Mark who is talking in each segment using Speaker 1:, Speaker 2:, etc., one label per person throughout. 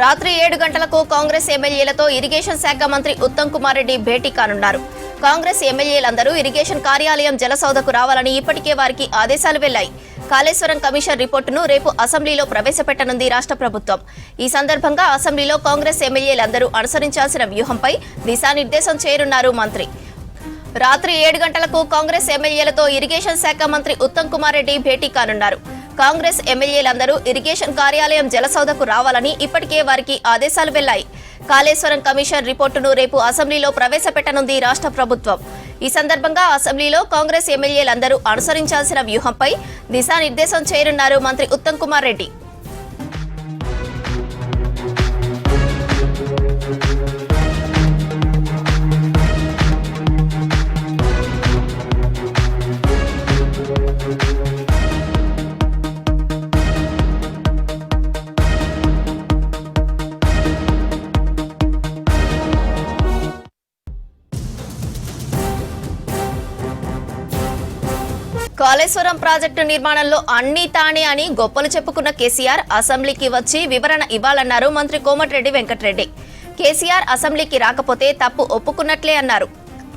Speaker 1: రాత్రి 7 గంటలకు కాంగ్రెస్ ఎమ్మెల్యేలతో ఇరిగేషన్ శాఖ మంత్రి ఉత్తమ్ కుమార్ రెడ్డి భేటీ కానున్నారు. కాంగ్రెస్ ఎమ్మెల్యేలందరూ ఇరిగేషన్ కార్యాలయం జలసౌధకు రావాలని ఇప్పటికే వారికి ఆదేశాలు వెళ్లాయి. కాళేశ్వరం కమిషన్ రిపోర్టును రేపు అసెంబ్లీలో ప్రవేశపెట్టనుంది రాష్ట్ర ప్రభుత్వం. ఈ సందర్భంగా అసెంబ్లీలో కాంగ్రెస్ ఎమ్మెల్యేలందరూ అనుసరించాల్సిన వ్యూహంపై దిశానిర్దేశం చేయనున్నారు మంత్రి. రాత్రి 7 గంటలకు కాంగ్రెస్ ఎమ్మెల్యేలతో ఇరిగేషన్ శాఖ మంత్రి ఉత్తమ్ కుమార్ రెడ్డి భేటీ కానున్నారు. కాంగ్రెస్ ఎమ్మెల్యేలందరూ ఇరిగేషన్ కార్యాలయం జలసౌధకు రావాలని ఇప్పటికే వారికి ఆదేశాలు వెళ్లాయి. కాళేశ్వరం కమిషన్ రిపోర్టును రేపు అసెంబ్లీలో ప్రవేశపెట్టనుంది రాష్ట్ర ప్రభుత్వం. ఈ సందర్భంగా అసెంబ్లీలో కాంగ్రెస్ ఎమ్మెల్యేలందరూ అనుసరించాల్సిన వ్యూహంపై దిశానిర్దేశం చేయనున్నారు మంత్రి ఉత్తమ్ కుమార్ రెడ్డి. కాళేశ్వరం ప్రాజెక్టు నిర్మాణంలో అన్ని తానే అని గొప్పలు చెప్పుకున్న కేసీఆర్ అసెంబ్లీకి వచ్చి వివరణ ఇవ్వాలన్నారు మంత్రి కోమటిరెడ్డి వెంకటరెడ్డి. కేసీఆర్ అసెంబ్లీకి రాకపోతే తప్పు ఒప్పుకున్నట్లే అన్నారు.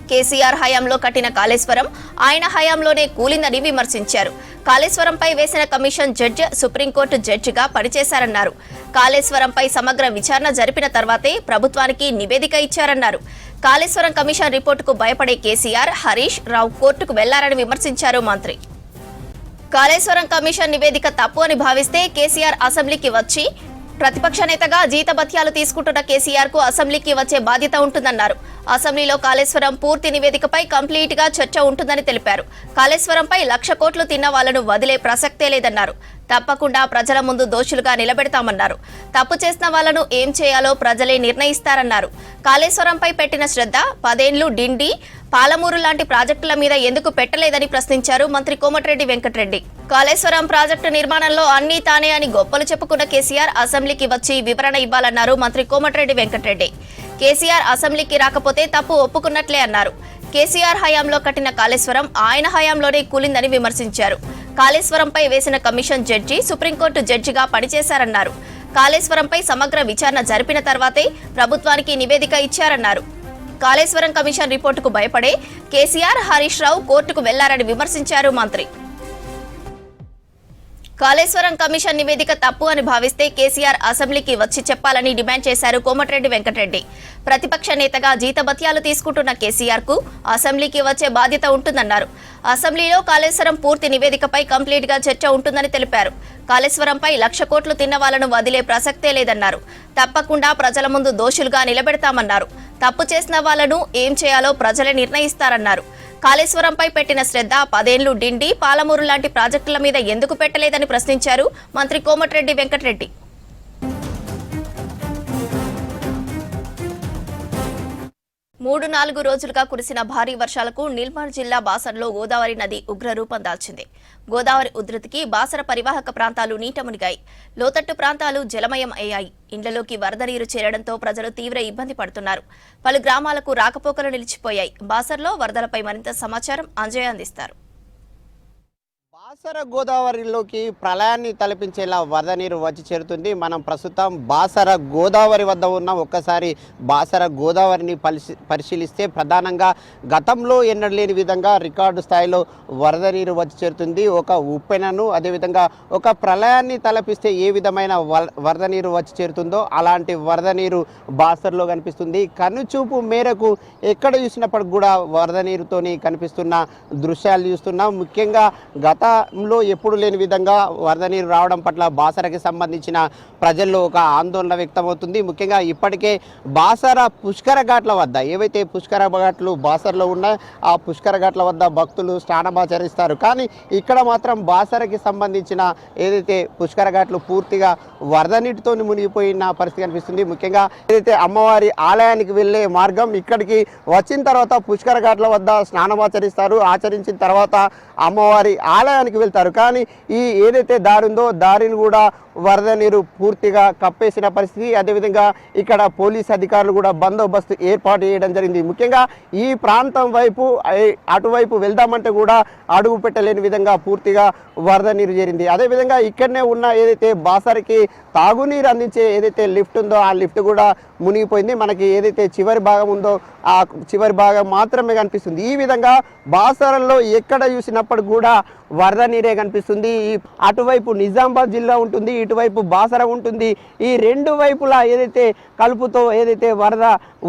Speaker 1: కేసీఆర్ హయాంలో కట్టిన కాళేశ్వరం ఆయన హయాంలోనే కూలిందని విమర్శించారు. కాళేశ్వరంపై వేసిన కమిషన్ జడ్జి సుప్రీంకోర్టు జడ్జిగా పనిచేశారన్నారు. కాళేశ్వరంపై సమగ్ర విచారణ జరిపిన తర్వాతే ప్రభుత్వానికి నివేదిక ఇచ్చారన్నారు. కాళేశ్వరం కమిషన్ రిపోర్టుకు భయపడే కేసీఆర్, హరీష్ రావు కోర్టుకు వెళ్లారని విమర్శించారు మంత్రి. కాళేశ్వరం కమిషన్ నివేదిక తప్పు అని భావిస్తే కేసీఆర్ అసెంబ్లీకి వచ్చి ప్రతిపక్ష నేతగా జీతభత్యాలు తీసుకుంటున్న కేసీఆర్ కు అసెంబ్లీకి వచ్చే బాధ్యత ఉంటుందన్నారు. అసెంబ్లీలో కాళేశ్వరం పూర్తి నివేదికపై కంప్లీట్ గా చర్చ ఉంటుందని తెలిపారు. కాళేశ్వరంపై 1,00,000 కోట్లు తిన్న వాళ్లను వదిలే ప్రసక్తే లేదన్నారు. తప్పకుండా ప్రజల ముందు దోషులుగా నిలబెడతామన్నారు. తప్పు చేసిన వాళ్లను ఏం చేయాలో ప్రజలే నిర్ణయిస్తారన్నారు. కాళేశ్వరంపై పెట్టిన శ్రద్ధ 10 ఏళ్లు డిండి, పాలమూరు లాంటి ప్రాజెక్టుల మీద ఎందుకు పెట్టలేదని ప్రశ్నించారు మంత్రి కోమటిరెడ్డి వెంకటరెడ్డి. కాళేశ్వరం ప్రాజెక్టు నిర్మాణంలో అన్ని తానే అని గొప్పలు చెప్పుకున్న కేసీఆర్ అసెంబ్లీకి వచ్చి వివరణ ఇవ్వాలన్నారు మంత్రి కోమటిరెడ్డి వెంకటరెడ్డి. కేసీఆర్ అసెంబ్లీకి రాకపోతే తప్పు ఒప్పుకున్నట్లే అన్నారు. కేసీఆర్ హయాంలో కట్టిన కాళేశ్వరం ఆయన హయాంలోనే కూలిందని విమర్శించారు. కాళేశ్వరంపై వేసిన కమిషన్ జడ్జి సుప్రీంకోర్టు జడ్జిగా పనిచేశారన్నారు. కాళేశ్వరంపై సమగ్ర విచారణ జరిపిన తర్వాతే ప్రభుత్వానికి నివేదిక ఇచ్చారన్నారు. కాళేశ్వరం కమిషన్ రిపోర్టుకు భయపడే కేసీఆర్, హరీష్ రావు కోర్టుకు వెళ్లారని విమర్శించారు మంత్రి. కాళేశ్వరం కమిషన్ నివేదిక తప్పు అని భావిస్తే కేసీఆర్ అసెంబ్లీకి వచ్చి చెప్పాలని డిమాండ్ చేశారు కోమటిరెడ్డి వెంకటరెడ్డి. ప్రతిపక్ష నేతగా జీతభత్యాలు తీసుకుంటున్న కేసీఆర్ కు అసెంబ్లీకి వచ్చే బాధ్యత ఉంటుందన్నారు. అసెంబ్లీలో కాళేశ్వరం పూర్తి నివేదికపై కంప్లీట్ గా చర్చ ఉంటుందని తెలిపారు. కాళేశ్వరంపై 1,00,000 కోట్లు తిన్న వాళ్లను వదిలే ప్రసక్తే లేదన్నారు. తప్పకుండా ప్రజల ముందు దోషులుగా నిలబెడతామన్నారు. తప్పు చేసిన వాళ్లను ఏం చేయాలో ప్రజలే నిర్ణయిస్తారన్నారు. కాళేశ్వరంపై పెట్టిన శ్రద్ధ 10 ఏళ్లు డిండి, పాలమూరు లాంటి ప్రాజెక్టుల మీద ఎందుకు పెట్టలేదని ప్రశ్నించారు మంత్రి కోమటిరెడ్డి వెంకటరెడ్డి. 3-4 రోజులుగా కురిసిన భారీ వర్షాలకు నిర్మల్ జిల్లా బాసరలో గోదావరి నది ఉగ్రరూపం దాల్చింది. గోదావరి ఉధృతికి బాసర పరివాహక ప్రాంతాలు నీట మునిగాయి. లోతట్టు ప్రాంతాలు జలమయం అయ్యాయి. ఇండ్లలోకి వరద నీరు చేరడంతో ప్రజలు తీవ్ర ఇబ్బంది పడుతున్నారు. పలు గ్రామాలకు రాకపోకలు నిలిచిపోయాయి. బాసరలో వరదలపై మరింత సమాచారం అంజయ్ అందిస్తారు.
Speaker 2: బాసర గోదావరిలోకి ప్రళయాన్ని తలపించేలా వరద నీరు వచ్చి చేరుతుంది. మనం ప్రస్తుతం బాసర గోదావరి వద్ద ఉన్నాం. ఒక్కసారి బాసర గోదావరిని పరిశీలిస్తే ప్రధానంగా గతంలో ఎన్నడలేని విధంగా రికార్డు స్థాయిలో వరద నీరు వచ్చి చేరుతుంది. ఒక ఉప్పెనను, అదేవిధంగా ఒక ప్రళయాన్ని తలపిస్తే ఏ విధమైన వరద నీరు వచ్చి చేరుతుందో అలాంటి వరద నీరు బాసరలో కనిపిస్తుంది. కనుచూపు మేరకు ఎక్కడ చూసినప్పటికి కూడా వరద నీరుతోని కనిపిస్తున్న దృశ్యాలు చూస్తున్నాం. ముఖ్యంగా గతంలో ఎప్పుడు లేని విధంగా వరద నీరు రావడం పట్ల బాసరకి సంబంధించిన ప్రజల్లో ఒక ఆందోళన వ్యక్తమవుతుంది. ముఖ్యంగా ఇప్పటికే బాసర పుష్కర ఘాట్ల వద్ద ఏవైతే పుష్కర ఘాట్లు బాసరలో ఉన్నాయో ఆ పుష్కర ఘాట్ల వద్ద భక్తులు స్నానమాచరిస్తారు. కానీ ఇక్కడ మాత్రం బాసరకి సంబంధించిన ఏదైతే పుష్కర ఘాట్లు పూర్తిగా వరద నీటితో మునిగిపోయిన పరిస్థితి కనిపిస్తుంది. ముఖ్యంగా ఏదైతే అమ్మవారి ఆలయానికి వెళ్ళే మార్గం ఇక్కడికి వచ్చిన తర్వాత పుష్కర ఘాట్ల వద్ద స్నానమాచరిస్తారు. ఆచరించిన తర్వాత అమ్మవారి ఆలయానికి వెళ్తారు. కానీ ఈ ఏదైతే దారి ఉందో దారిని కూడా వరద నీరు పూర్తిగా కప్పేసిన పరిస్థితి. అదేవిధంగా ఇక్కడ పోలీస్ అధికారులు కూడా బందోబస్తు ఏర్పాటు చేయడం జరిగింది. ముఖ్యంగా ఈ ప్రాంతం వైపు అటువైపు వెళ్దామంటే కూడా అడుగు పెట్టలేని విధంగా పూర్తిగా వరద నీరు చేరింది. అదేవిధంగా ఇక్కడనే ఉన్న ఏదైతే బాసరికి తాగునీరు అందించే ఏదైతే లిఫ్ట్ ఉందో ఆ లిఫ్ట్ కూడా మునిగిపోయింది. మనకి ఏదైతే చివరి భాగం ఉందో ఆ చివరి భాగం మాత్రమే కనిపిస్తుంది. ఈ విధంగా బాసరలో ఎక్కడ చూసినప్పుడు కూడా వరద నీరే కనిపిస్తుంది. అటువైపు నిజామాబాద్ జిల్లా ఉంటుంది, ఇటువైపు బాసర ఉంటుంది. ఈ రెండు వైపులా ఏదైతే కలుపుతో ఏదైతే వరద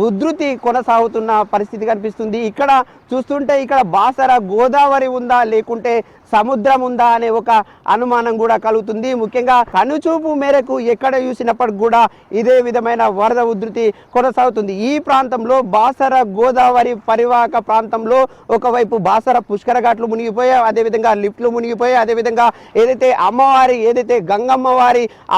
Speaker 2: ఉధృతి కొనసాగుతున్న పరిస్థితి కనిపిస్తుంది. ఇక్కడ చూస్తుంటే ఇక్కడ బాసర గోదావరి ఉందా లేకుంటే సముద్రం ఉందా అనే ఒక అనుమానం కూడా కలుగుతుంది. ముఖ్యంగా కనుచూపు మేరకు ఎక్కడ చూసినప్పటికి కూడా ఇదే విధమైన వరద ఉధృతి కొనసాగుతుంది. ఈ ప్రాంతంలో బాసర గోదావరి పరివాహక ప్రాంతంలో ఒకవైపు బాసర పుష్కర ఘాట్లు మునిగిపోయాయి, అదేవిధంగా లిఫ్ట్లు మునిగిపోయాయి. అదేవిధంగా ఏదైతే ఏదైతే గంగమ్మ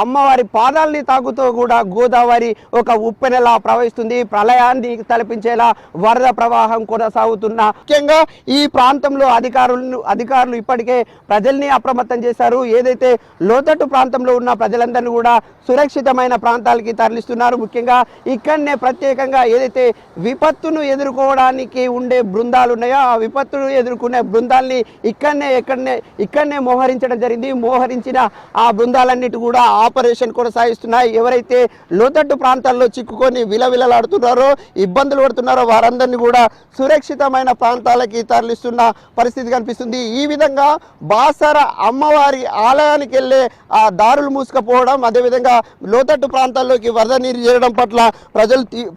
Speaker 2: అమ్మవారి పాదాలని తాకుతూ కూడా గోదావరి ఒక ఉప్పెనలా ప్రవహిస్తుంది. ప్రళయాన్ని తలపించేలా వరద ప్రవాహం కొనసాగుతున్న ముఖ్యంగా ఈ ప్రాంతంలో అధికారులు ఇప్పటికే ప్రజల్ని అప్రమత్తం చేశారు. ఏదైతే లోతట్టు ప్రాంతంలో ఉన్న ప్రజలందరినీ కూడా సురక్షితమైన ప్రాంతాలకి తరలిస్తున్నారు. ముఖ్యంగా ఇక్కడనే ప్రత్యేకంగా ఏదైతే విపత్తును ఎదుర్కోవడానికి ఉండే బృందాలు ఉన్నాయో ఆ విపత్తును ఎదుర్కొనే బృందాల్ని ఇక్కడనే మోహరించడం జరిగింది. మోహరించిన ఆ బృందాలన్నిటి కూడా ఆపరేషన్ కొనసాగిస్తున్నాయి. ఎవరైతే లోతట్టు ప్రాంతాల్లో చిక్కుకొని విలవిలలాడుతున్నారో ఇబ్బందులు పడుతున్నారో వారందరినీ కూడా సురక్షితమైన ప్రాంతాలకి తరలిస్తున్న పరిస్థితి కనిపిస్తుంది. ఈ విధంగా బాసర అమ్మవారి ఆలయానికి వెళ్ళే ఆ దారులు మూసుకుపోవడం, అదేవిధంగా లోతట్టు ప్రాంతాల్లోకి వరద నీరు చేరడం పట్ల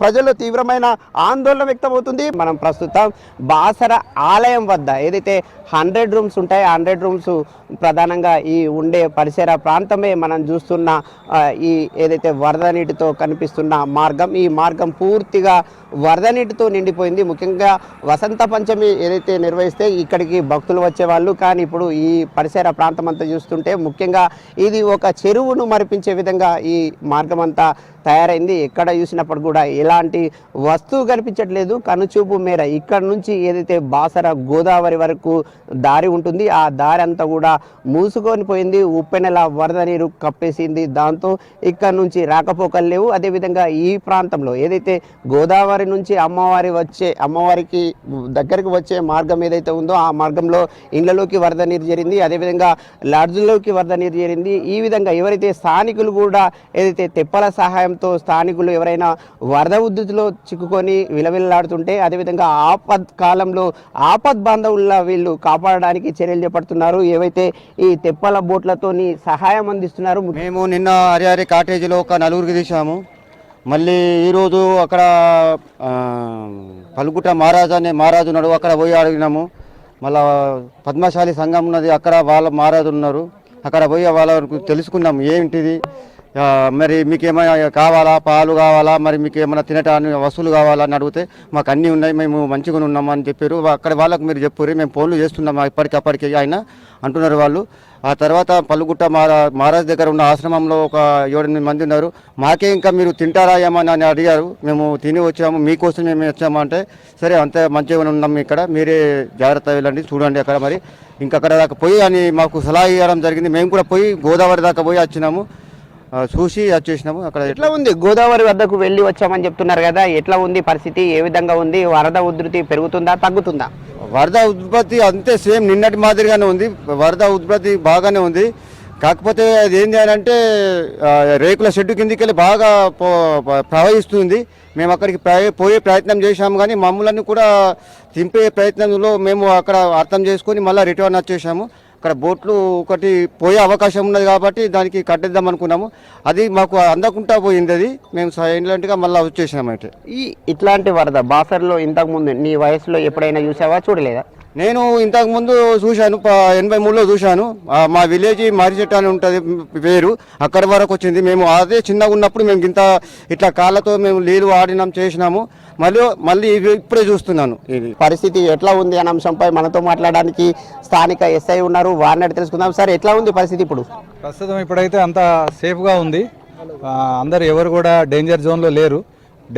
Speaker 2: ప్రజల్లో తీవ్రమైన ఆందోళన వ్యక్తమవుతుంది. మనం ప్రస్తుతం బాసర ఆలయం వద్ద ఏదైతే 100 రూమ్స్ ఉంటాయి, 100 రూమ్స్ ప్రధానంగా ఈ ఉండే పరిసర ప్రాంతమే మనం చూస్తున్న ఈ ఏదైతే వరద నీటితో కనిపిస్తున్న మార్గం. ఈ మార్గం పూర్తిగా వరద నీటితో నిండిపోయింది. ముఖ్యంగా వసంత పంచమి ఏదైతే నిర్వహిస్తే ఇక్కడికి భక్తులు వచ్చేవాళ్ళు, కానీ ఇప్పుడు ఈ పరిసర ప్రాంతం అంతా చూస్తుంటే ముఖ్యంగా ఇది ఒక చెరువును మరిపించే విధంగా ఈ మార్గం అంతా తయారైంది. ఎక్కడ చూసినప్పుడు కూడా ఎలాంటి వస్తువు కనిపించట్లేదు. కనుచూపు మేర ఇక్కడ నుంచి ఏదైతే బాసర గోదావరి వరకు దారి ఉంటుంది ఆ దారి అంతా కూడా మూసుకొని పోయింది. ఉప్పెనెల వరద నీరు కప్పేసింది. దాంతో ఇక్కడ నుంచి రాకపోకలు లేవు. అదేవిధంగా ఈ ప్రాంతంలో ఏదైతే గోదావరి నుంచి అమ్మవారికి దగ్గరికి వచ్చే మార్గం ఏదైతే ఉందో ఆ మార్గంలో ఇళ్లలోకి వరద నీరు చేరింది. అదేవిధంగా లాడ్జ్లోకి వరద నీరు చేరింది. ఈ విధంగా ఎవరైతే స్థానికులు కూడా ఏదైతే తెప్పల సహాయంతో స్థానికులు ఎవరైనా వరద ఉద్ధృతిలో చిక్కుకొని విలవిల్లాడుతుంటే అదేవిధంగా ఆపద్ బాంధవుల వీళ్ళు కాపాడడానికి చర్యలు చేపడుతున్నారు. ఏవైతే ఈ తెప్పల బోట్లతోని సహాయం అందిస్తున్నారు.
Speaker 3: మేము నిన్న హరిహరి కాటేజీలో ఒక నలుగురికి తీసాము. మళ్ళీ ఈరోజు అక్కడ పలుగుట మహారాజు ఉన్నాడు, అక్కడ పోయి అడిగినాము. మళ్ళా పద్మశాలి సంఘం ఉన్నది, అక్కడ వాళ్ళ మహారాజు ఉన్నారు, అక్కడ పోయి వాళ్ళకు తెలుసుకున్నాము ఏంటిది, మరి మీకు ఏమైనా కావాలా, పాలు కావాలా, మరి మీకు ఏమైనా తినటానికి వస్తువులు కావాలని అడిగితే మాకు అన్నీ ఉన్నాయి, మేము మంచిగా ఉన్నాము అని చెప్పారు. అక్కడ వాళ్ళకు మీరు చెప్పారు, మేము ఫోన్లు చేస్తున్నాము ఇప్పటికప్పటికి ఆయన అంటున్నారు వాళ్ళు. ఆ తర్వాత పల్లుగుట్ట మహారాజ్ దగ్గర ఉన్న ఆశ్రమంలో ఒక 7-8 మంది ఉన్నారు. మాకే ఇంకా మీరు తింటారా ఏమని అని అడిగారు. మేము తిని వచ్చాము, మీకోసం మేము వచ్చాము అంటే సరే అంతే మంచిగా ఉన్నాం, ఇక్కడ మీరే జాగ్రత్త వెళ్ళండి చూడండి అక్కడ మరి ఇంకా అక్కడ దాకా పోయి అని మాకు సలహా ఇవ్వడం జరిగింది. మేము కూడా పోయి గోదావరి దాకా పోయి వచ్చినాము, చూసి వచ్చేసినాము. అక్కడ
Speaker 2: ఎట్లా ఉంది? గోదావరి వద్దకు వెళ్ళి వచ్చామని చెప్తున్నారు కదా, ఎట్లా ఉంది పరిస్థితి? ఏ విధంగా ఉంది? వరద ఉధృతి పెరుగుతుందా తగ్గుతుందా?
Speaker 3: వరద ఉత్పత్తి అంతే సేమ్ నిన్నటి మాదిరిగానే ఉంది. వరద ఉత్పత్తి బాగానే ఉంది. కాకపోతే అది ఏంటి అని అంటే రేకుల షెడ్డు కిందికి వెళ్ళి బాగా ప్రవహిస్తుంది. మేము అక్కడికి పోయే ప్రయత్నం చేశాము, కానీ మమ్మల్ని కూడా తింపే ప్రయత్నంలో మేము అక్కడ అర్థం చేసుకొని మళ్ళీ రిటర్న్ వచ్చేసాము. అక్కడ బోట్లు ఒకటి పోయే అవకాశం ఉన్నది కాబట్టి దానికి కట్టేద్దాం అనుకున్నాము. అది మాకు అందకుండా పోయింది. అది మేము సైలెంట్గా మళ్ళీ వచ్చేసినాము. అయితే
Speaker 2: ఇట్లాంటి వరద బాసర్లో ఇంతకుముందు నీ వయసులో ఎప్పుడైనా చూసావా, చూడలేదా?
Speaker 3: నేను ఇంతకుముందు చూశాను, 83లో చూశాను. మా విలేజ్ మారిచెట్టు అని ఉంటుంది వేరు, అక్కడి వరకు వచ్చింది. మేము అదే చిన్నగా ఉన్నప్పుడు మేము ఇట్లా కాళ్ళతో మేము నీళ్ళు ఆడినాం చేసినాము. మళ్ళీ ఇప్పుడే చూస్తున్నాను. ఇది
Speaker 2: పరిస్థితి ఎట్లా ఉంది అనే అంశంపై మనతో మాట్లాడడానికి స్థానిక ఎస్ఐ ఉన్నారు, వారిని తెలుసుకుందాం. సార్, ఎట్లా ఉంది పరిస్థితి ఇప్పుడు?
Speaker 4: ప్రస్తుతం ఇప్పుడైతే అంత సేఫ్గా ఉంది. అందరు ఎవరు కూడా డేంజర్ జోన్లో లేరు.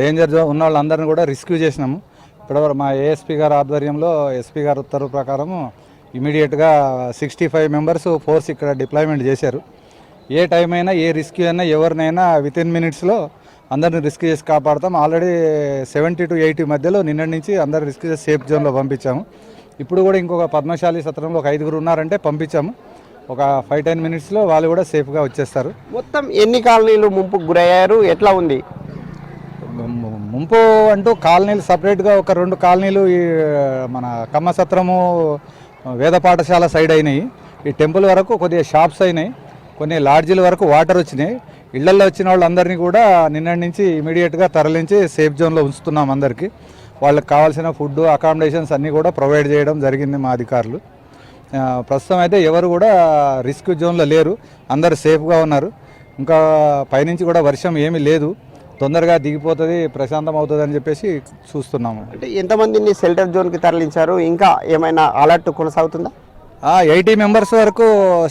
Speaker 4: డేంజర్ జోన్ ఉన్న వాళ్ళందరినీ కూడా రెస్క్యూ చేసినాము. ఇప్పటివరకు మా ఏఎస్పీ గారి ఆధ్వర్యంలో ఎస్పీ గారి ఉత్తర్వు ప్రకారము ఇమీడియట్గా 65 మెంబర్స్ ఫోర్స్ ఇక్కడ డిప్లాయ్మెంట్ చేశారు. ఏ టైం అయినా ఏ రెస్క్యూ అయినా ఎవరినైనా వితిన్ మినిట్స్లో అందరిని రెస్క్యూ చేసి కాపాడుతాం. ఆల్రెడీ 70 to 80 మధ్యలో నిన్నటి నుంచి అందరు రెస్క్యూ చేసి సేఫ్ జోన్లో పంపించాము. ఇప్పుడు కూడా ఇంకొక పద్మశాలి సత్రంలో ఒక 5 ఉన్నారంటే పంపించాము. ఒక 5-10 మినిట్స్లో వాళ్ళు కూడా సేఫ్గా వచ్చేస్తారు.
Speaker 2: మొత్తం ఎన్ని కాలనీలు ముంపుకు గురయ్యారు, ఎట్లా ఉంది?
Speaker 4: ముంపు అంటూ కాలనీలు సపరేట్గా ఒక 2 కాలనీలు ఈ మన కమ్మ సత్రము వేద పాఠశాల సైడ్ అయినాయి. ఈ టెంపుల్ వరకు కొద్దిగా షాప్స్ అయినాయి, కొన్ని లాడ్జీల వరకు వాటర్ వచ్చినాయి. ఇళ్లల్లో వచ్చిన వాళ్ళందరినీ కూడా నిన్నటి నుంచి ఇమీడియట్గా తరలించి సేఫ్ జోన్లో ఉంచుతున్నాం. అందరికీ వాళ్ళకి కావాల్సిన ఫుడ్ అకామిడేషన్స్ అన్నీ కూడా ప్రొవైడ్ చేయడం జరిగింది మా అధికారులు. ప్రస్తుతం అయితే ఎవరు కూడా రిస్క్ జోన్లో లేరు, అందరు సేఫ్గా ఉన్నారు. ఇంకా పైనుంచి కూడా వర్షం ఏమీ లేదు, తొందరగా దిగిపోతుంది, ప్రశాంతం అవుతుంది అని చెప్పేసి చూస్తున్నాము.
Speaker 2: అంటే ఎంతమందిని షెల్టర్ జోన్కి తరలించారు, ఇంకా ఏమైనా అలర్ట్ కొనసాగుతుందా?
Speaker 4: 80 మెంబర్స్ వరకు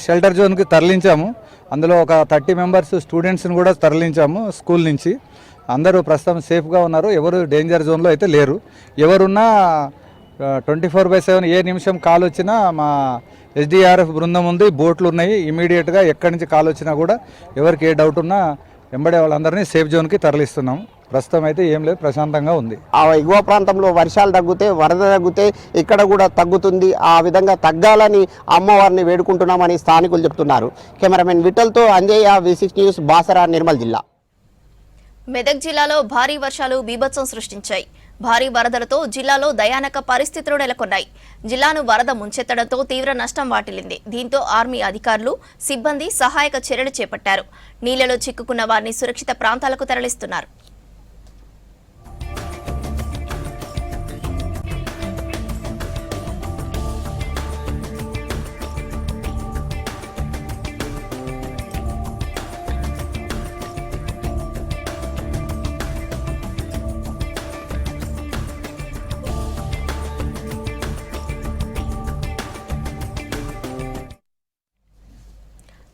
Speaker 4: షెల్టర్ జోన్కి తరలించాము. అందులో ఒక 30 మెంబర్స్ స్టూడెంట్స్ని కూడా తరలించాము స్కూల్ నుంచి. అందరూ ప్రస్తుతం సేఫ్గా ఉన్నారు, ఎవరు డేంజర్ జోన్లో అయితే లేరు. ఎవరున్నా 24/7 ఏ నిమిషం కాల్ వచ్చినా మా SDRF బృందం ఉంది, బోట్లు ఉన్నాయి. ఇమీడియట్గా ఎక్కడి నుంచి కాల్ వచ్చినా కూడా ఎవరికి ఏ డౌట్ ఉన్నా వెంబడే వాళ్ళందరినీ సేఫ్ జోన్కి తరలిస్తున్నాం. ప్రస్తుతం అయితే ఏం లేదు, ప్రశాంతంగా ఉంది.
Speaker 2: ఆ ఎగువ ప్రాంతంలో వర్షాలు తగ్గితే, వరద తగ్గితే ఇక్కడ కూడా తగ్గుతుంది. ఆ విధంగా తగ్గాలని అమ్మవారిని వేడుకుంటున్నామని స్థానికులు చెప్తున్నారు. కెమెరామెన్ విఠల్తో అంజయ్య, V6 న్యూస్, బాసరా, నిర్మల్ జిల్లా.
Speaker 1: మెదక్ జిల్లాలో భారీ వర్షాలు బీభత్సం సృష్టించాయి. భారీ వరదలతో జిల్లాలో దయానక పరిస్థితులు నెలకొన్నాయి. జిల్లాను వరద ముంచెత్తడంతో తీవ్ర నష్టం వాటిల్లింది. దీంతో ఆర్మీ అధికారులు, సిబ్బంది సహాయక చర్యలు చేపట్టారు. నీళ్లలో చిక్కుకున్న వారిని సురక్షిత ప్రాంతాలకు తరలిస్తున్నారు.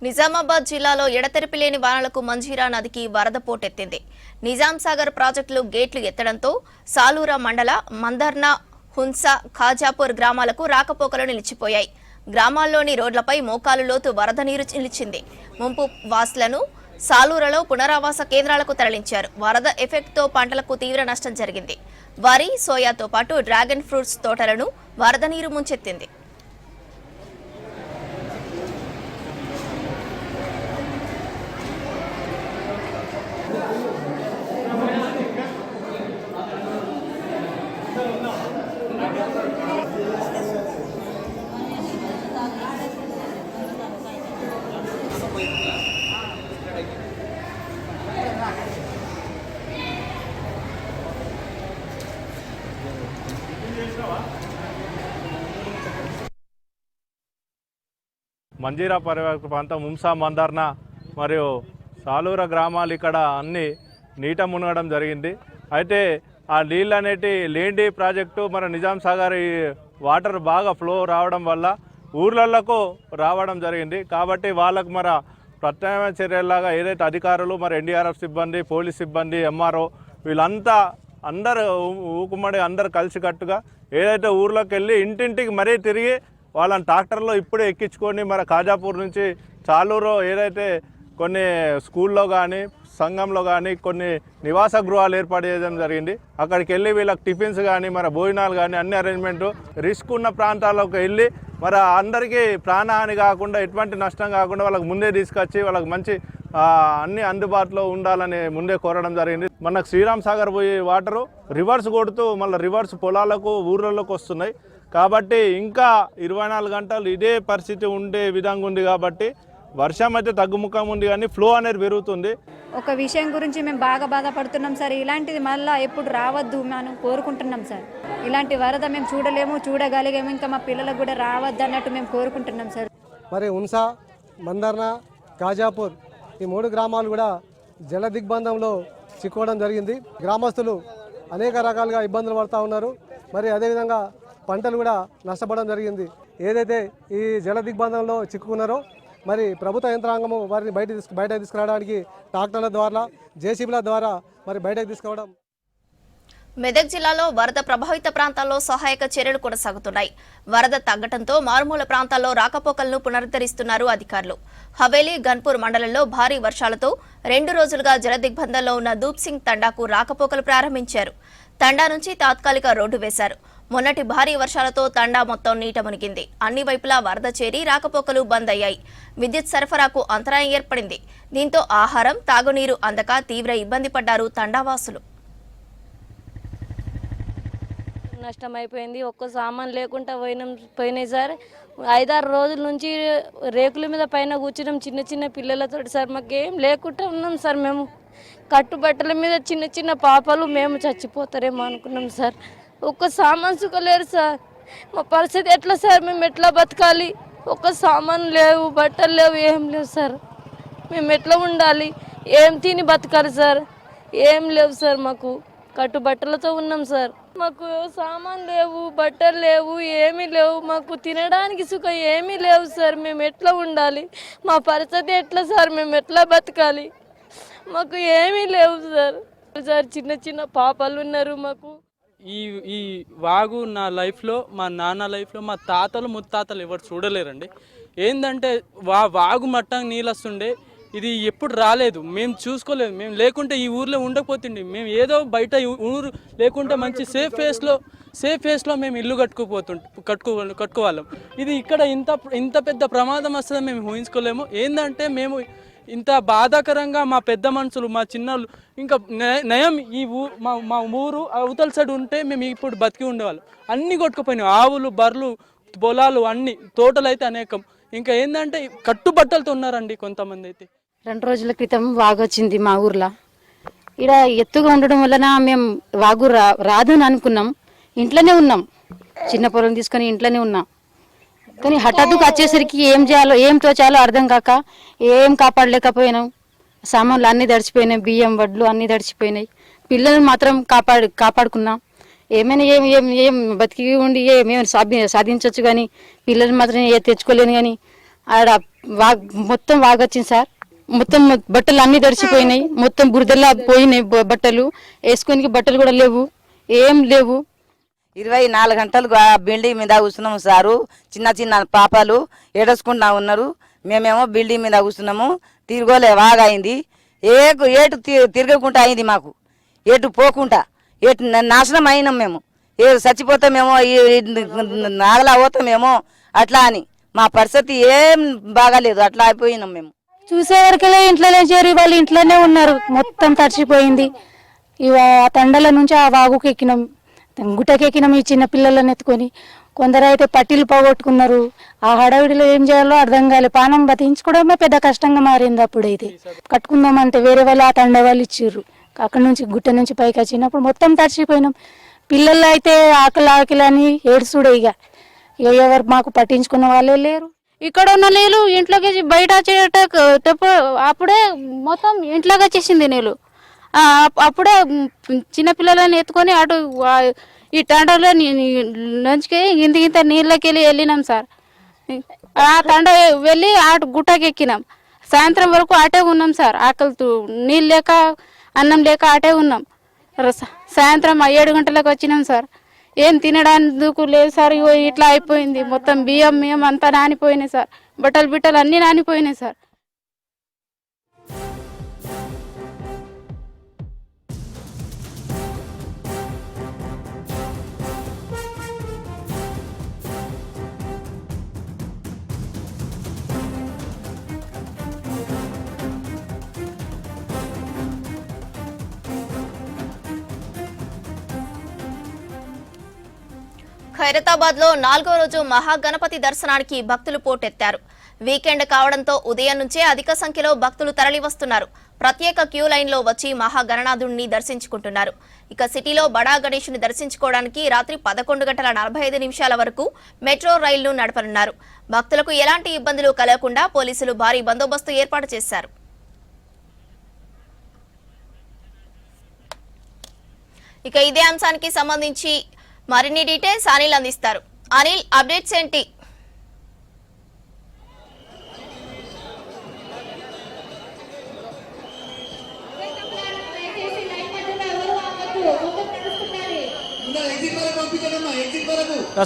Speaker 1: నిజామాబాద్ జిల్లాలో ఎడతెరిపి లేని వానలకు మంజీరా నదికి వరద పోటెత్తింది. నిజాం సాగర్ ప్రాజెక్టులు గేట్లు ఎత్తడంతో సాలూరా మండల మందర్నా, హున్సా, ఖాజాపూర్ గ్రామాలకు రాకపోకలు నిలిచిపోయాయి. గ్రామాల్లోని రోడ్లపై మోకాలు లోతు వరద నీరు నిలిచింది. ముంపు వాసులను సాలూరలో పునరావాస కేంద్రాలకు తరలించారు. వరద ఎఫెక్ట్తో పంటలకు తీవ్ర నష్టం జరిగింది. వరి, సోయాతో పాటు డ్రాగన్ ఫ్రూట్స్ తోటలను వరద నీరు ముంచెత్తింది.
Speaker 5: మంజీరా పరివాహక ప్రాంతం, ముంసా, మందర్నా మరియు సాలూర గ్రామాలు ఇక్కడ అన్నీ నీట మునగడం జరిగింది. అయితే ఆ నీళ్ళు అనేటి లేండి ప్రాజెక్టు మన నిజాం సాగర్ ఈ వాటర్ బాగా ఫ్లో రావడం వల్ల ఊర్లకు రావడం జరిగింది. కాబట్టి వాళ్ళకు మన ప్రత్యామ్నాయ చర్యలాగా ఏదైతే అధికారులు మరి NDRF సిబ్బంది, పోలీస్ సిబ్బంది, MRO వీళ్ళంతా అందరు ఊకుమ్మడి అందరు కలిసికట్టుగా ఏదైతే ఊర్లోకి వెళ్ళి ఇంటింటికి మరీ తిరిగి వాళ్ళని ట్రాక్టర్లో ఇప్పుడే ఎక్కించుకొని మన ఖాజాపూర్ నుంచి చాలూరు ఏదైతే కొన్ని స్కూల్లో కానీ సంఘంలో కానీ కొన్ని నివాస గృహాలు ఏర్పాటు చేయడం జరిగింది. అక్కడికి వెళ్ళి వీళ్ళకి టిఫిన్స్ కానీ మన భోజనాలు కానీ అన్ని అరేంజ్మెంటు రిస్క్ ఉన్న ప్రాంతాల్లోకి వెళ్ళి మరి అందరికీ ప్రాణహాని కాకుండా ఎటువంటి నష్టం కాకుండా వాళ్ళకి ముందే తీసుకొచ్చి వాళ్ళకి మంచి అన్ని అందుబాటులో ఉండాలని ముందే కోరడం జరిగింది. మనకు శ్రీరామ్ సాగర్ పోయి వాటరు రివర్స్ కొడుతూ మళ్ళీ రివర్స్ పొలాలకు ఊర్లలోకి వస్తున్నాయి. కాబట్టి ఇంకా 24 గంటలు ఇదే పరిస్థితి ఉండే విధంగా ఉంది. కాబట్టి వర్షం అయితే తగ్గుముఖం ఉంది, కానీ ఫ్లో అనేది పెరుగుతుంది.
Speaker 6: ఒక విషయం గురించి మేము బాగా బాధపడుతున్నాం సార్. ఇలాంటిది మళ్ళీ ఎప్పుడు రావద్దు మనం కోరుకుంటున్నాం సార్. ఇలాంటి వరద మేము చూడలేము, చూడగలిగాము, ఇంకా మా పిల్లలకు కూడా రావద్దు అన్నట్టు మేము కోరుకుంటున్నాం సార్.
Speaker 7: మరి హున్సా, మందర్నా, ఖాజాపూర్ ఈ 3 గ్రామాలు కూడా జల దిగ్బంధంలో చిక్కుకోవడం జరిగింది. గ్రామస్తులు అనేక రకాలుగా ఇబ్బందులు పడుతూ ఉన్నారు. మరి అదేవిధంగా పంటలు కూడా నష్టపోవడం జరిగింది. ఏదైతే ఈ జల దిగ్బంధంలో చిక్కుకున్నారో మరి ప్రభుత్వ యంత్రాంగము వారిని బయటకు తీసుకురావడానికి ట్రాక్టర్ల ద్వారా, JCBల ద్వారా మరి బయటకు తీసుకురావడం.
Speaker 1: మెదక్ జిల్లాలో వరద ప్రభావిత ప్రాంతాల్లో సహాయక చర్యలు కొనసాగుతున్నాయి. వరద తగ్గడంతో మారుమూల ప్రాంతాల్లో రాకపోకలను పునరుద్ధరిస్తున్నారు అధికారులు. హవేలీ గన్పూర్ మండలంలో భారీ వర్షాలతో 2 రోజులుగా జలదిగ్బంధంలో ఉన్న దూప్సింగ్ తండాకు రాకపోకలు ప్రారంభించారు. తండా నుంచి తాత్కాలిక రోడ్డు వేశారు. మొన్నటి భారీ వర్షాలతో తండా మొత్తం నీట మునిగింది. అన్ని వైపులా వరద చేరి రాకపోకలు బంద్ అయ్యాయి. విద్యుత్ సరఫరాకు అంతరాయం ఏర్పడింది. దీంతో ఆహారం, తాగునీరు అందక తీవ్ర ఇబ్బంది పడ్డారు తండావాసులు.
Speaker 8: నష్టం అయిపోయింది. ఒక్క సామాన్ లేకుండా పోయినాయి సార్. 5-6 రోజుల నుంచి రేకుల మీద పైన కూర్చున్నాం చిన్న చిన్న పిల్లలతో సార్. మాకేం లేకుండా ఉన్నాం సార్. మేము కట్టుబట్టల మీద చిన్న చిన్న పాపలు మేము చచ్చిపోతారేమో అనుకున్నాం సార్. ఒక్క సామాన్ సుఖలేరు సార్. మా పరిస్థితి ఎట్లా సార్? మేము ఎట్లా బతకాలి? ఒక్క సామాన్ లేవు, బట్టలు లేవు, ఏం లేవు సార్. మేము ఎట్లా ఉండాలి? ఏం తిని బతకాలి సార్? ఏం లేవు సార్. మాకు కట్టుబట్టలతో ఉన్నాం సార్. మాకు సామాన్ లేవు, బట్టలు లేవు, ఏమీ లేవు. మాకు తినడానికి సుఖ ఏమీ లేవు సార్. మేము ఎట్లా ఉండాలి? మా పరిస్థితి ఎట్లా సార్? మేము ఎట్లా బతకాలి? మాకు ఏమీ లేవు సార్. చిన్న చిన్న పాపలు ఉన్నారు మాకు.
Speaker 9: ఈ వాగు నా లైఫ్లో, మా నాన్న లైఫ్లో, మా తాతలు ముత్తాతలు ఎవరు చూడలేరండి. ఏంటంటే వాగు మట్టం నీళ్ళు వస్తుండే, ఇది ఎప్పుడు రాలేదు. మేము చూసుకోలేదు. మేము లేకుంటే ఈ ఊర్లో ఉండకపోతుండే. మేము ఏదో బయట ఊరు లేకుంటే మంచి సేఫ్ ఫేస్లో మేము ఇల్లు కట్టుకోవాళ్ళం. ఇది ఇక్కడ ఇంత పెద్ద ప్రమాదం వస్తుందని మేము ఊహించుకోలేము. ఏంటంటే మేము ఇంత బాధాకరంగా మా పెద్ద మనుషులు, మా చిన్నలు, ఇంకా నయం ఈ మా ఊరు అవతల సైడ్ ఉంటే మేము ఇప్పుడు బతికి ఉండేవాళ్ళం. అన్నీ కొట్టుకుపోయినాయి. ఆవులు, బర్రెలు, పొలాలు, అన్ని తోటలు అయితే అనేకం. ఇంకా ఏంటంటే కట్టుబట్టలతో ఉన్నారండి కొంతమంది అయితే.
Speaker 10: 2 రోజుల క్రితం వాగు వచ్చింది మా ఊర్లో. ఇక్కడ ఎత్తుగా ఉండడం వలన మేము వాగు రాదు అని అనుకున్నాం. ఇంట్లోనే ఉన్నాం, చిన్న పొలం తీసుకొని ఇంట్లోనే ఉన్నాం. కానీ హఠాత్తుగా వచ్చేసరికి ఏం చేయాలో, ఏం తోచాలో అర్థం కాక ఏం కాపాడలేకపోయినాం. సామాన్లు అన్నీ తడిచిపోయినాయి, బియ్యం వడ్లు అన్నీ తడిచిపోయినాయి. పిల్లల్ని మాత్రం కాపాడుకున్నాం. ఏమైనా ఏం బతికి ఉండి ఏమేమి సాధించవచ్చు, కానీ పిల్లల్ని మాత్రం తెచ్చుకోలేను. కానీ ఆడ మొత్తం వాగొచ్చింది సార్. మొత్తం బట్టలు అన్నీ తడిచిపోయినాయి. మొత్తం బురదలా పోయినాయి బట్టలు. వేసుకొని బట్టలు కూడా లేవు, ఏం లేవు.
Speaker 11: 24 గంటలు బిల్డింగ్ మీద కూర్చున్నాము సారు. చిన్న చిన్న పాపలు ఏడసుకుంటా ఉన్నారు. మేమేమో బిల్డింగ్ మీద కూర్చున్నాము. తిరగలే వాగైంది. ఏటు తిరగకుండా అయింది మాకు. ఎటు పోకుండా ఎటు నాశనం అయినాం మేము. చచ్చిపోతామేమో, నాగలా పోతామేమో అట్లా అని మా పరిస్థితి ఏం బాగాలేదు. అట్లా అయిపోయినాం మేము.
Speaker 10: చూసేవరకెళ్ళే ఇంట్లోనే చేరి వాళ్ళు ఇంట్లోనే ఉన్నారు. మొత్తం తడిచిపోయింది. ఆ తండల నుంచి ఆ వాగుకి ఎక్కినాం, గుట్టకెక్కినాం ఈ చిన్న పిల్లలను ఎత్తుకొని. కొందరు అయితే పట్టీలు పోగొట్టుకున్నారు. ఆ హడావిడిలో ఏం చేయాలో అర్థం కాలే. పానం బతికించుకోవడమే పెద్ద కష్టంగా మారింది. అప్పుడైతే కట్టుకుందామంటే వేరే వాళ్ళు ఆ తండ వాళ్ళు ఇచ్చిర్రు. అక్కడ నుంచి గుట్ట నుంచి పైకి వచ్చినప్పుడు మొత్తం తడిచిపోయినాం. పిల్లలు అయితే ఆకలి అని ఏడుచుడే. ఇక ఎవరు మాకు పట్టించుకున్న వాళ్ళే లేరు. ఇక్కడ ఉన్న నీళ్ళు ఇంట్లోకి బయట అప్పుడే మొత్తం ఇంట్లోకి వచ్చేసింది నీళ్ళు. అప్పుడే చిన్నపిల్లలని ఎత్తుకొని అటు ఈ తండలో లంచ్కి ఇంత నీళ్ళకి వెళ్ళినాం సార్. ఆ తండ వెళ్ళి అటు గుట్టకి ఎక్కినాం. సాయంత్రం వరకు అటే ఉన్నాం సార్. ఆకలితో నీళ్ళు లేక అన్నం లేక అటే ఉన్నాం. సాయంత్రం 7 గంటలకు వచ్చినాం సార్. ఏం తినడానికి లేదు సార్. ఇట్లా అయిపోయింది. మొత్తం బియ్యం అంతా నానిపోయినాయి సార్. బట్టలు అన్నీ నానిపోయినాయి సార్.
Speaker 1: ఖైరతాబాద్ లో 4వ రోజు మహాగణపతి దర్శనానికి భక్తులు పోటెత్తారు. వీకెండ్ కావడంతో ఉదయం నుంచే అధిక సంఖ్యలో భక్తులు తరలివస్తున్నారు. ప్రత్యేక క్యూ లైన్ లో వచ్చి మహాగణనాథుడిని దర్శించుకుంటున్నారు. ఇక సిటీలో బడా గణేశుని దర్శించుకోవడానికి రాత్రి 11:45 వరకు మెట్రో రైళ్లు నడపనున్నారు. భక్తులకు ఎలాంటి ఇబ్బందులు కలగకుండా పోలీసులు భారీ బందోబస్తు ఏర్పాటు చేశారు. ఇక ఇదే అంశానికి సంబంధించి మరిన్ని డీటెయిల్స్ అనిల్ అందిస్తారు. అనిల్, అప్డేట్స్ ఏంటి?
Speaker 12: ఎవరు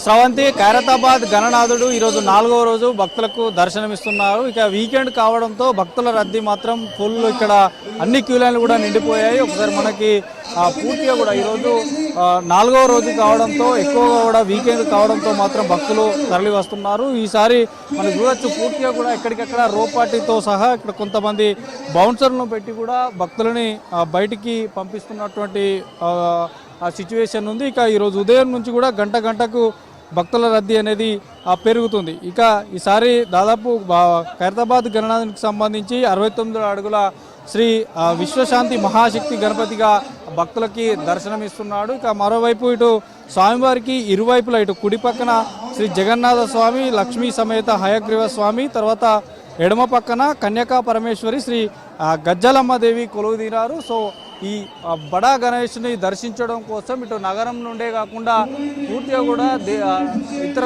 Speaker 12: స్రవంతి ఖైరతాబాద్ గణనాథుడు ఈరోజు 4వ రోజు భక్తులకు దర్శనమిస్తున్నారు. ఇక వీకెండ్ కావడంతో భక్తుల రద్దీ మాత్రం ఫుల్. ఇక్కడ అన్ని క్యూ లైన్లు కూడా నిండిపోయాయి. ఒకసారి మనకి పూర్తిగా కూడా ఈరోజు 4వ రోజు కావడంతో ఎక్కువగా కూడా వీకెండ్ కావడంతో మాత్రం భక్తులు తరలి వస్తున్నారు. ఈసారి మనం చూడొచ్చు పూర్తిగా కూడా ఎక్కడికక్కడ రోపాటితో సహా ఇక్కడ కొంతమంది బౌన్సర్లను పెట్టి కూడా భక్తులని బయటికి పంపిస్తున్నటువంటి సిచ్యువేషన్ ఉంది. ఇక ఈరోజు ఉదయం నుంచి కూడా గంటకు భక్తుల రద్దీ అనేది పెరుగుతుంది. ఇక ఈసారి దాదాపు ఖైరతాబాద్ గణనాథునికి సంబంధించి 69 అడుగుల శ్రీ విశ్వశాంతి మహాశక్తి గణపతిగా భక్తులకి దర్శనమిస్తున్నాడు. ఇక మరోవైపు ఇటు స్వామివారికి ఇరువైపులా ఇటు కుడి పక్కన శ్రీ జగన్నాథ స్వామి, లక్ష్మీ సమేత హయగ్రీవ స్వామి, తర్వాత ఎడమ పక్కన కన్యకా పరమేశ్వరి శ్రీ గజ్జలమ్మదేవి కొలువుదీరారు. సో ఈ బడా గణేష్ని దర్శించడం కోసం ఇటు నగరం నుండే కాకుండా పూర్తిగా కూడా ఇతర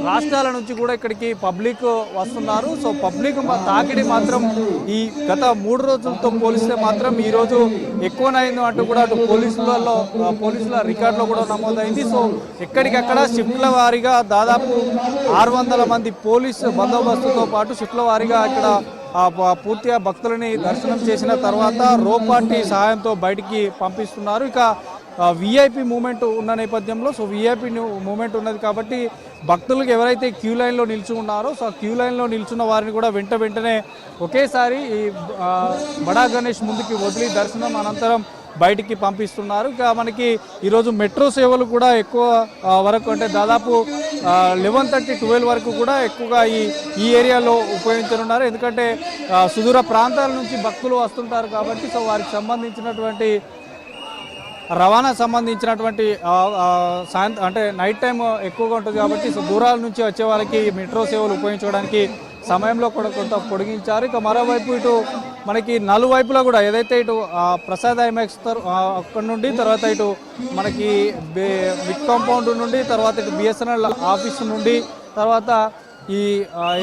Speaker 12: రాష్ట్రాల నుంచి కూడా ఇక్కడికి పబ్లిక్ వస్తున్నారు. సో పబ్లిక్ తాకిడి మాత్రం ఈ గత 3 రోజులతో పోలిస్తే మాత్రం ఈరోజు ఎక్కువనైంది అంటూ కూడా అటు పోలీసుల రికార్డులో కూడా నమోదైంది. సో ఎక్కడికక్కడ షిఫ్ట్ల వారీగా దాదాపు 600 మంది పోలీసు బందోబస్తుతో పాటు షిఫ్ట్ల వారీగా ఇక్కడ పూర్తిగా భక్తులని దర్శనం చేసిన తర్వాత రోపాటి సహాయంతో బయటికి పంపిస్తున్నారు. ఇక విఐపి మూమెంట్ ఉన్న నేపథ్యంలో సో విఐపి మూమెంట్ ఉన్నది కాబట్టి భక్తులకు ఎవరైతే క్యూ లైన్లో నిల్చున్నారో సో క్యూ లైన్లో నిల్చున్న వారిని కూడా వెంటనే ఒకేసారి ఈ బడా గణేష్ ముందుకి వదిలి దర్శనం అనంతరం బయటికి పంపిస్తున్నారు. ఇక మనకి ఈరోజు మెట్రో సేవలు కూడా ఎక్కువ వరకు అంటే దాదాపు 11:30-12 వరకు కూడా ఎక్కువగా ఈ ఏరియాలో ఉపయోగించనున్నారు. ఎందుకంటే సుదూర ప్రాంతాల నుంచి భక్తులు వస్తుంటారు కాబట్టి సో వారికి సంబంధించినటువంటి రవాణా సంబంధించినటువంటి అంటే నైట్ టైం ఎక్కువగా ఉంటుంది కాబట్టి సో దూరాల నుంచి వచ్చే వాళ్ళకి మెట్రో సేవలు ఉపయోగించుకోవడానికి సమయంలో కూడా కొంత పొడిగించారు. ఇక మరోవైపు ఇటు మనకి నలువైపులా కూడా ఏదైతే ఇటు ప్రసాద్ ఐమాక్స్ అక్కడ నుండి తర్వాత ఇటు మనకి బిగ్ కాంపౌండ్ నుండి తర్వాత ఇటు బిఎస్ఎన్ఎల్ ఆఫీస్ నుండి తర్వాత ఈ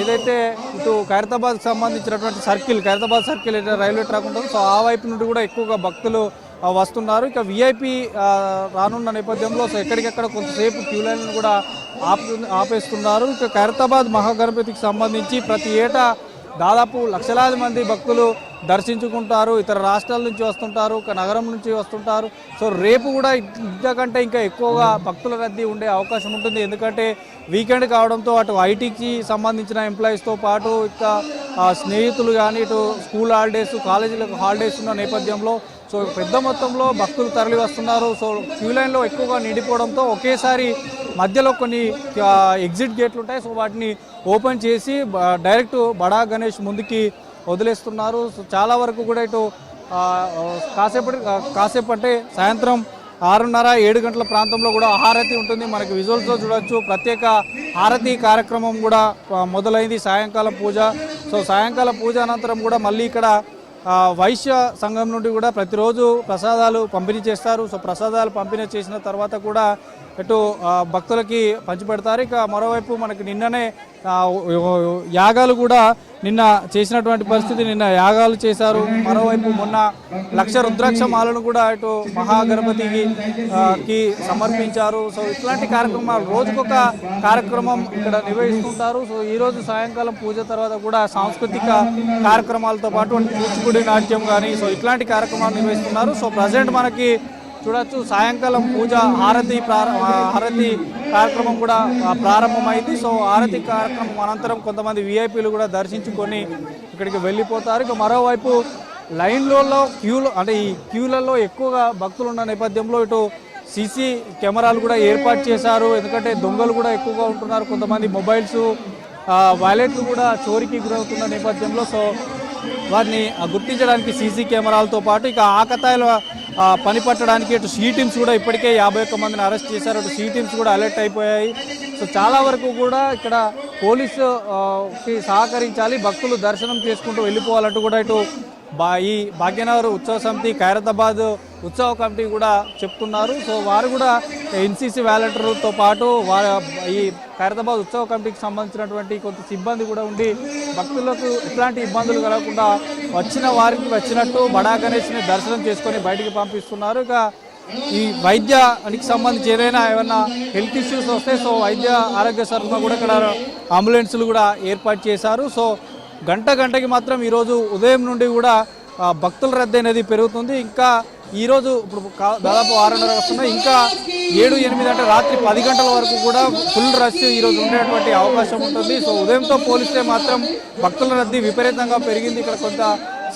Speaker 12: ఏదైతే ఇటు ఖైరతాబాద్కి సంబంధించినటువంటి ఖైరతాబాద్ సర్కిల్ ఏదైతే రైల్వే ట్రాక్ ఉంటుందో సో ఆ వైపు నుండి కూడా ఎక్కువగా భక్తులు వస్తున్నారు. ఇక విఐపి రానున్న నేపథ్యంలో సో ఎక్కడికెక్కడ కొంతసేపు క్యూ లైన్లను కూడా ఆపేస్తున్నారు. ఇక ఖైరతాబాద్ మహాగణపతికి సంబంధించి ప్రతి ఏటా దాదాపు లక్షలాది మంది భక్తులు దర్శించుకుంటారు. ఇతర రాష్ట్రాల నుంచి వస్తుంటారు, నగరం నుంచి వస్తుంటారు. సో రేపు కూడా ఇంతకంటే ఇంకా ఎక్కువగా భక్తుల రద్దీ ఉండే అవకాశం ఉంటుంది. ఎందుకంటే వీకెండ్ కావడంతో అటు ఐటీకి సంబంధించిన ఎంప్లాయీస్తో పాటు ఇక స్నేహితులు కానీ ఇటు స్కూల్ హాలిడేస్, కాలేజీలకు హాలిడేస్ ఉన్న నేపథ్యంలో సో పెద్ద మొత్తంలో భక్తులు తరలి వస్తున్నారు. సో క్యూ లైన్లో ఎక్కువగా నిండిపోవడంతో ఒకేసారి మధ్యలో కొన్ని ఎగ్జిట్ గేట్లు ఉంటాయి. సో వాటిని ఓపెన్ చేసి డైరెక్ట్ బడా గణేష్ ముందుకి వదిలేస్తున్నారు. సో చాలా వరకు కూడా ఇటు కాసేపు అంటే సాయంత్రం 6:30-7 గంటల ప్రాంతంలో కూడా హారతి ఉంటుంది. మనకి విజువల్స్లో చూడొచ్చు. ప్రత్యేక హారతి కార్యక్రమం కూడా మొదలైంది, సాయంకాలం పూజ. సో సాయంకాల పూజ అనంతరం కూడా మళ్ళీ ఇక్కడ వైశ్య సంఘం నుండి కూడా ప్రతిరోజు ప్రసాదాలు పంపిణీ చేస్తారు. సో ప్రసాదాలు పంపిణీ చేసిన తర్వాత కూడా ఇటు భక్తులకి పంచిపెడతారు. ఇక మరోవైపు మనకి నిన్ననే యాగాలు కూడా నిన్న చేసినటువంటి పరిస్థితి, నిన్న యాగాలు చేశారు. మరోవైపు మొన్న 1,00,000 రుద్రాక్ష మాలను కూడా ఇటు మహాగణపతికి సమర్పించారు. సో ఇట్లాంటి కార్యక్రమాలు రోజుకొక కార్యక్రమం ఇక్కడ నిర్వహిస్తుంటారు. సో ఈరోజు సాయంకాలం పూజ తర్వాత కూడా సాంస్కృతిక కార్యక్రమాలతో పాటు కూచిపూడి నాట్యం కానీ సో ఇట్లాంటి కార్యక్రమాలు నిర్వహిస్తున్నారు. సో ప్రజెంట్ మనకి చూడొచ్చు సాయంకాలం పూజ హారతి కార్యక్రమం కూడా ప్రారంభమైంది. సో హారతి కార్యక్రమం అనంతరం కొంతమంది విఐపీలు కూడా దర్శించుకొని ఇక్కడికి వెళ్ళిపోతారు. ఇక మరోవైపు లైన్లలో ఈ క్యూలలో ఎక్కువగా భక్తులు ఉన్న నేపథ్యంలో ఇటు సీసీ కెమెరాలు కూడా ఏర్పాటు చేశారు. ఎందుకంటే దొంగలు కూడా ఎక్కువగా ఉంటున్నారు. కొంతమంది మొబైల్స్ వాలెట్లు కూడా చోరీకి గురవుతున్న నేపథ్యంలో సో వారిని గుర్తించడానికి సీసీ కెమెరాలతో పాటు ఇక ఆకతాయిల పని పట్టడానికి ఇటు సీ టీమ్స్ కూడా ఇప్పటికే 51 మందిని అరెస్ట్ చేశారు. అటు సీ టీమ్స్ కూడా అలర్ట్ అయిపోయాయి. సో చాలా వరకు కూడా ఇక్కడ పోలీసుకి సహకరించాలి, భక్తులు దర్శనం చేసుకుంటూ వెళ్ళిపోవాలంటూ కూడా ఇటు ఈ భాగ్యనగర్ ఉత్సవ సమితి, ఖైరతాబాద్ ఉత్సవ కమిటీ కూడా చెప్తున్నారు. సో వారు కూడా ఎన్సీసీ వాలంటీర్లతో పాటు ఈ ఖైరతాబాద్ ఉత్సవ కమిటీకి సంబంధించినటువంటి కొంత సిబ్బంది కూడా ఉండి భక్తులకు ఎట్లాంటి ఇబ్బందులు కలగకుండా వచ్చిన వారికి వచ్చినట్టు బడా గణేష్ని దర్శనం చేసుకొని బయటికి పంపిస్తున్నారు. ఇక ఈ వైద్యానికి సంబంధించి ఏదైనా ఏమైనా హెల్త్ ఇష్యూస్ వస్తే సో వైద్య ఆరోగ్య శాఖ కూడా ఇక్కడ అంబులెన్సులు కూడా ఏర్పాటు చేశారు. సో గంటకి మాత్రం ఈరోజు ఉదయం నుండి కూడా భక్తుల రద్దీ అనేది పెరుగుతుంది. ఇంకా ఈరోజు ఇప్పుడు దాదాపు 6:30 వస్తున్నాయి, ఇంకా 7-8 అంటే రాత్రి 10 గంటల వరకు కూడా ఫుల్ రష్ ఈరోజు ఉండేటువంటి అవకాశం ఉంటుంది. సో ఉదయంతో పోలిస్తే మాత్రం భక్తుల రద్దీ విపరీతంగా పెరిగింది. ఇక్కడ కొంత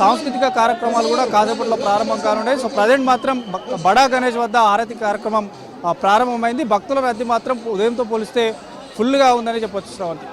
Speaker 12: సాంస్కృతిక కార్యక్రమాలు కూడా కాసేపట్లో ప్రారంభం కానున్నాయి. సో ప్రజెంట్ మాత్రం బడా గణేష్ వద్ద ఆరతి కార్యక్రమం ప్రారంభమైంది. భక్తుల రద్దీ మాత్రం ఉదయంతో పోలిస్తే ఫుల్గా ఉందని చెప్పొచ్చు శ్రావంతి.